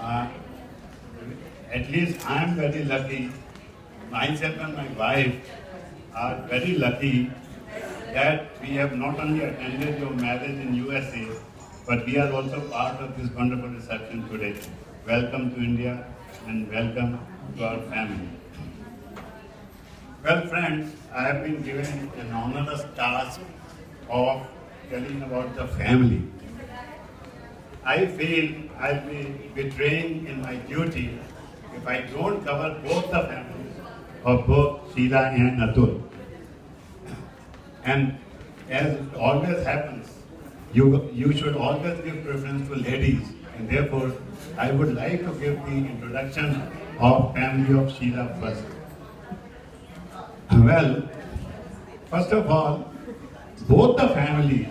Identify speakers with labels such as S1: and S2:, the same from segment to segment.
S1: Uh, at least I am very lucky. Myself and my wife are very lucky that we have not only attended your marriage in USA, but we are also part of this wonderful reception today. Welcome to India and welcome to our family. Well, friends, I have been given an onerous task of telling about the family. I feel I'll be betraying in my duty if I don't cover both the families of both Sheila and Atul. And as it always happens, you should always give preference to ladies, and therefore I would like to give the introduction of family of Sheila first. Well, first of all, both the families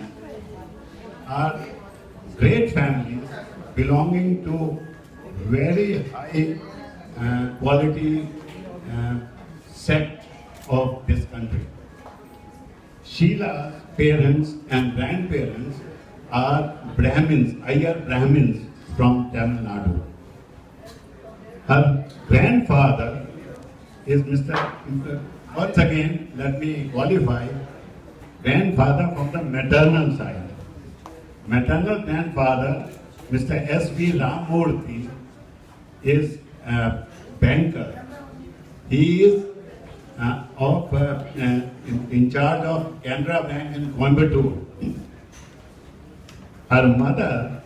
S1: are great families belonging to very high quality sect of this country. Sheila's parents and grandparents are Brahmins, Iyer Brahmins from Tamil Nadu. Her grandfather is once again, let me qualify, grandfather from the maternal side. Maternal grandfather, Mr. S.V. Ramurthy, is a banker. He is in charge of Canara Bank in Coimbatore. Her mother,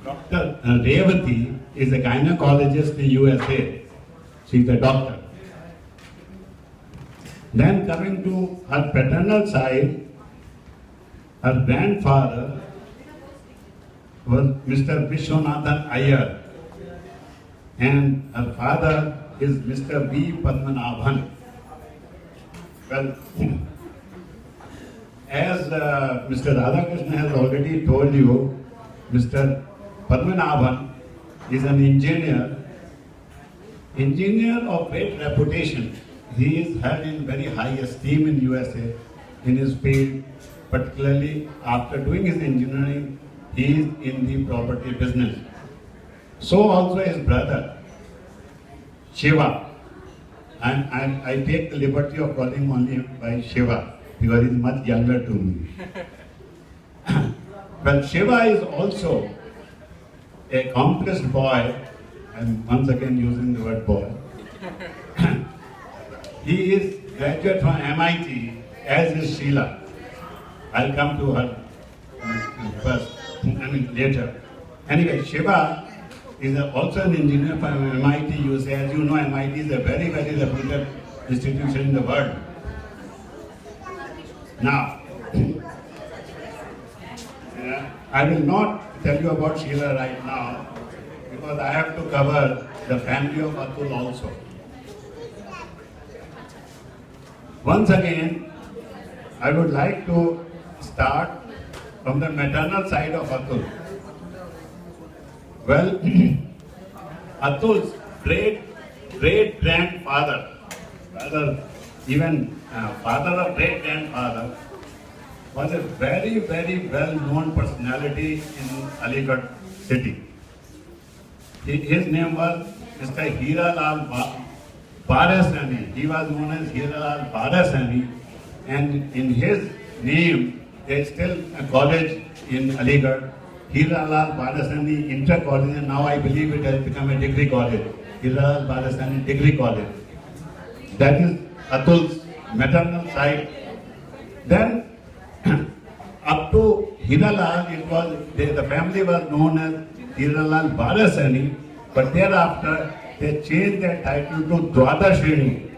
S1: Dr. Revati, is a gynecologist in USA. She is a doctor. Then coming to her paternal side, her grandfather was Mr. Vishwanathan Iyer, and her father is Mr. V. Padmanabhan. Well, as Mr. Radhakrishna has already told you, Mr. Padmanabhan is an engineer of great reputation. He is held in very high esteem in USA in his field, particularly after doing his engineering, he is in the property business. So also his brother, Shiva. And I take the liberty of calling him only by Shiva because he is much younger to me. Well, Shiva is also a accomplished boy, and once again using the word boy. He is graduate from MIT, as is Sheila. I'll come to her first, later. Anyway, Shiva is also an engineer from MIT USA. As you know, MIT is a very, very reputed institution in the world. Now, I will not tell you about Sheila right now because I have to cover the family of Atul also. Once again, I would like to start from the maternal side of Atul. Well, Atul's great-grandfather, rather even father of great-grandfather, was a very, very well-known personality in Aligarh city. His name was Mr. Hiralal Parasani. He was known as Hiralal Parasani, and in his name there is still a college in Aligarh, Hiralal Parasani Inter College, and now I believe it has become a degree college, Hiralal Parasani Degree College. That is Atul's maternal side. Then up to Hiralal, the family was known as Hiralal Parasani, but thereafter they changed their title to Dwadashini.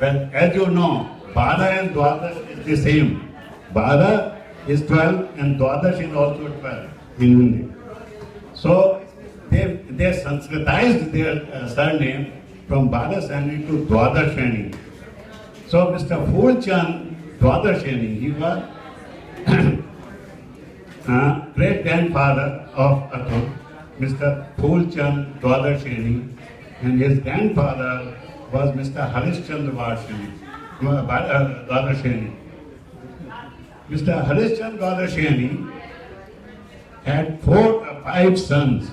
S1: Well, as you know, Bara and Dwadash is the same. Bara is 12 and Dwadash is also 12 in Hindi. So they Sanskritized their surname from Barasani to Dwadashini. So Mr. Phulchand Dwadashini, he was great-grandfather of Atul, Mr. Phulchand Dwadashini, and his grandfather was Mr. Harishchandra Dwadashini. Mr. Harishchandra Dwadashini had 5 sons.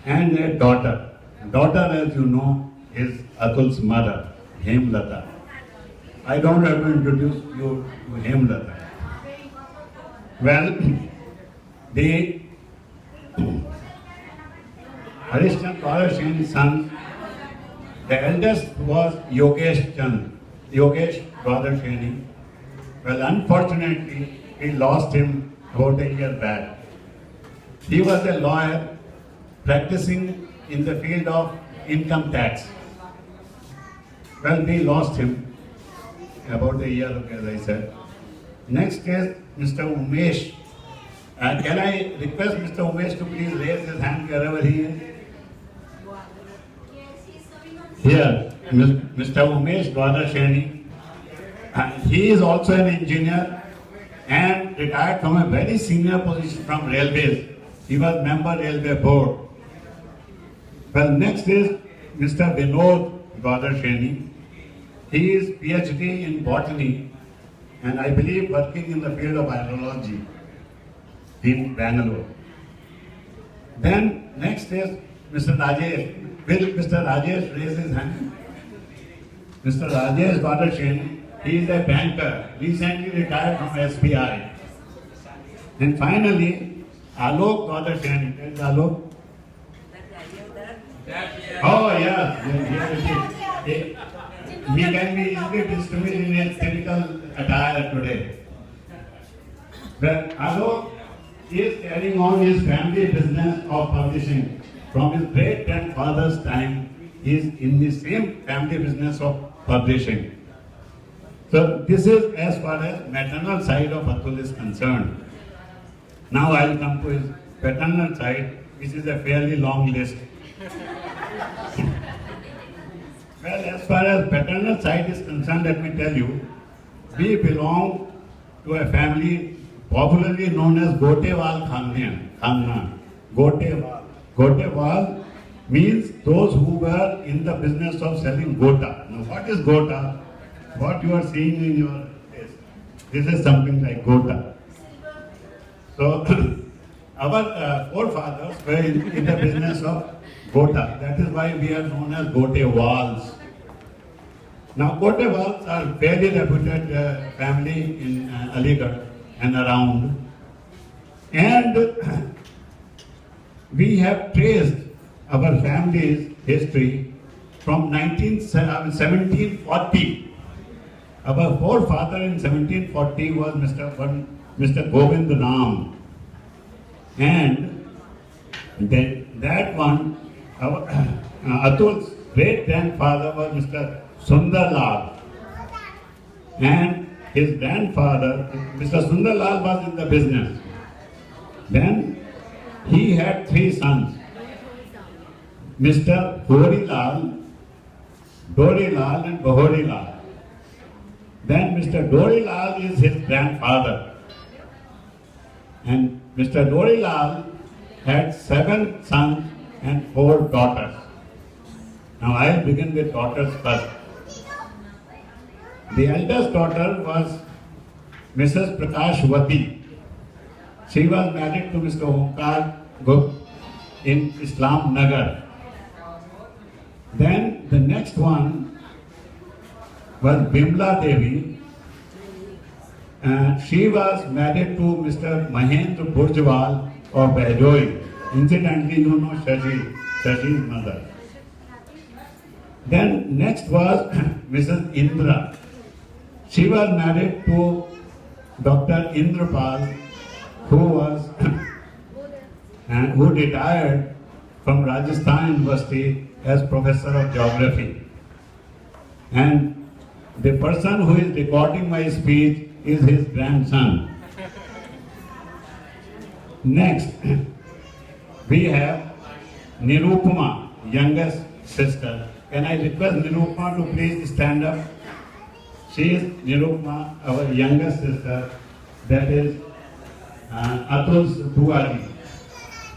S1: and a daughter. Daughter, as you know, is Atul's mother, Hemlata. I don't have to introduce you to Hemlata. Well, the Harishchandra Kaurashini's son, the eldest was Yogesh Chand, Yogesh Kaurashini. Well, unfortunately, we lost him about a year back. He was a lawyer practicing in the field of income tax. Well, we lost him about a year ago, as I said. Next is Mr. Umesh. Can I request Mr. Umesh to please raise his hand wherever he is? Here, Mr. Umesh Dwadasheni. He is also an engineer and retired from a very senior position from railways. He was member railway board. Well, next is Mr. Vinod Dwadasheni. He is PhD in botany and I believe working in the field of virology in Bangalore. Then next is Mr. Rajesh. Will Mr. Rajesh raise his hand? Mr. Rajesh Dwadasheni. He is a banker, recently retired from SBI. And finally, Alok Dwadasheni. Where is Alok? Oh, yes. He can be easily distinguished in his typical attire today. Well, Alok is carrying on his family business of publishing. From his great-grandfather's time, he is in the same family business of publishing. So this is as far as maternal side of Atul is concerned. Now I will come to his paternal side, which is a fairly long list. Well, as far as paternal side is concerned, let me tell you, we belong to a family popularly known as Gotewal Khanna. Gotewal. Gotewal means those who were in the business of selling gota. Now what is gota? What you are seeing in your face, this is something like gota. So, our forefathers were in the business of gota. That is why we are known as Gotewals. Now, Gotewals are fairly reputed family in Aligarh and around. And we have traced our family's history from 1740. Our forefather in 1740 was Mr. Govind Ram. And that one, Atul's great-grandfather was Mr. Sundar Lal. And his grandfather, Mr. Sundar Lal, was in the business. Then he had three sons. Mr. Hori Lal, Dori Lal and Bahori Lal. Then Mr. Dori Lal is his grandfather. And Mr. Dori Lal had 7 sons and 4 daughters. Now I'll begin with daughters first. The eldest daughter was Mrs. Prakashwati. She was married to Mr. Omkar Gupta in Islam Nagar. Then the next one was Bimla Devi. She was married to Mr. Mahendra Burjwal of Bahdoi. Incidentally, you know Shashi's mother. Then next was Mrs. Indra. She was married to Dr. Indrapal, who retired from Rajasthan University as professor of geography. And the person who is recording my speech is his grandson. Next, we have Nirupama, youngest sister. Can I request Nirupama to please stand up? She is Nirupama, our youngest sister, that is Atul's Buari.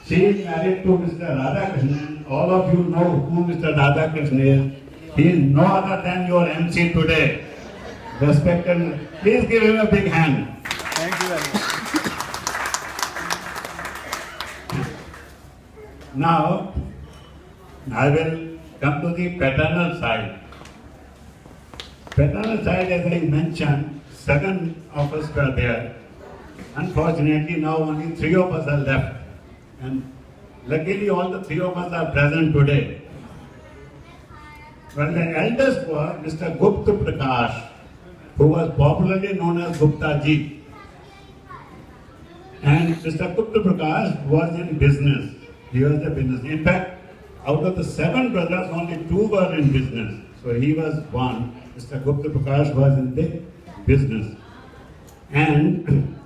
S1: She is married to Mr. Radhakrishnan. All of you know who Mr. Radhakrishnan is. He is no other than your MC today. Respected, please give him a big hand.
S2: Thank you very much.
S1: Now, I will come to the paternal side. Paternal side, as I mentioned, 7 of us were there. Unfortunately, now only 3 of us are left. And luckily, all the 3 of us are present today. Well, the eldest was Mr. Gupta Prakash, who was popularly known as Gupta Ji. And Mr. Gupta Prakash was in business. He was a business. In fact, out of the 7 brothers, only 2 were in business. So he was one. Mr. Gupta Prakash was in the business. And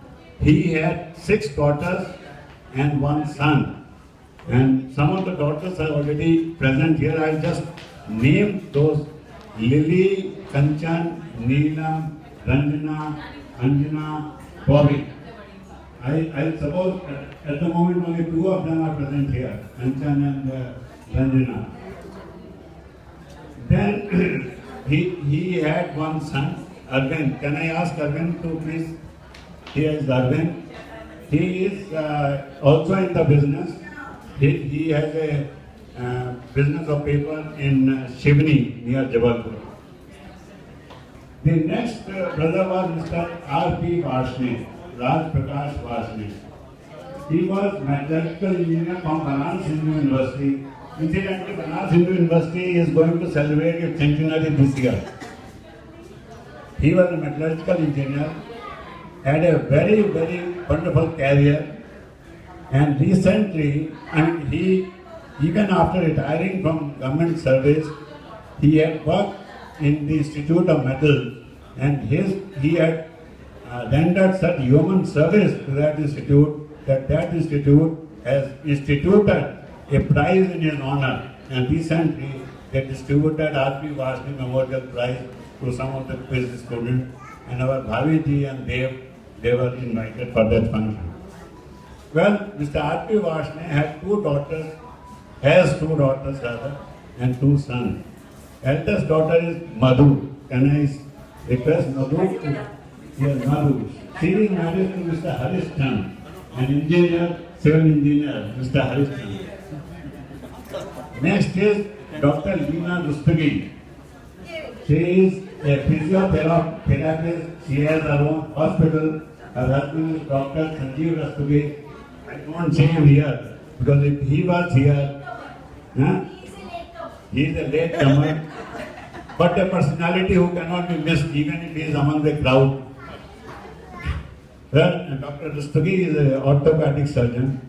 S1: he had 6 daughters and 1 son. And some of the daughters are already present here. I'll just name those: Lily, Kanchan, Neelam, Ranjana, Anjana, Bobby. I suppose at the moment only 2 of them are present here, Kanchan and Ranjana. Then he had 1 son, Arvind. Can I ask Arvind to please? Here is Arvind. He is also in the business. He has a business of paper in Shivni near Jabalpur. The next brother was Mr. R.P. Varshney, Raj Prakash Varshney. He was metallurgical engineer from Banaras Hindu University. Incidentally, Banaras Hindu University is going to celebrate its centenary this year. He was a metallurgical engineer, had a very, very wonderful career, and recently, he, even after retiring from government service, he had worked in the Institute of Metals, and he had rendered such human service to that institute that institute has instituted a prize in his honor. And recently, they distributed R.P. Varshney Memorial Prize to some of the quiz students, and our Bhaviji and they were invited for that function. Well, Mr. R.P. Varshney had 2 daughters, has 2 daughters rather, and 2 sons. Eldest daughter is Madhu. Can I request Madhu? Yes, Madhu. She is married to Mr. Harishchan, an engineer, civil engineer, Mr. Harishchan. Next is Dr. Leena Rustagi. She is a physiotherapist. She has her own hospital. Her husband is Dr. Sanjeev Rustagi. I don't see him here because if he was here, he is a late comer, but a personality who cannot be missed even if he is among the crowd. Well, Dr. Rustagi is an orthopedic surgeon.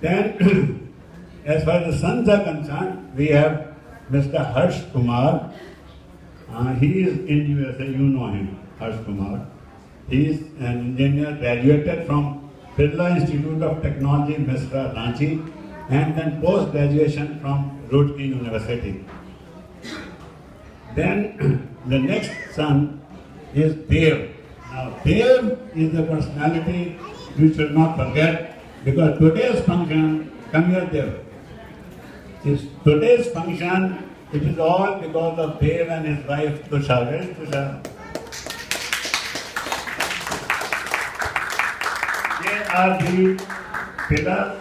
S1: Then, as far as the sons are concerned, we have Mr. Harsh Kumar. He is in USA, you know him, Harsh Kumar. He is an engineer, graduated from Birla Institute of Technology, Mesra, Ranchi, and then post-graduation from Roorkee University. Then the next son is Dev. Now Dev is a personality you should not forget, because today's function, come here Dev, today's function, it is all because of Dev and his wife Tushar. Where is Tushar? They are the pillar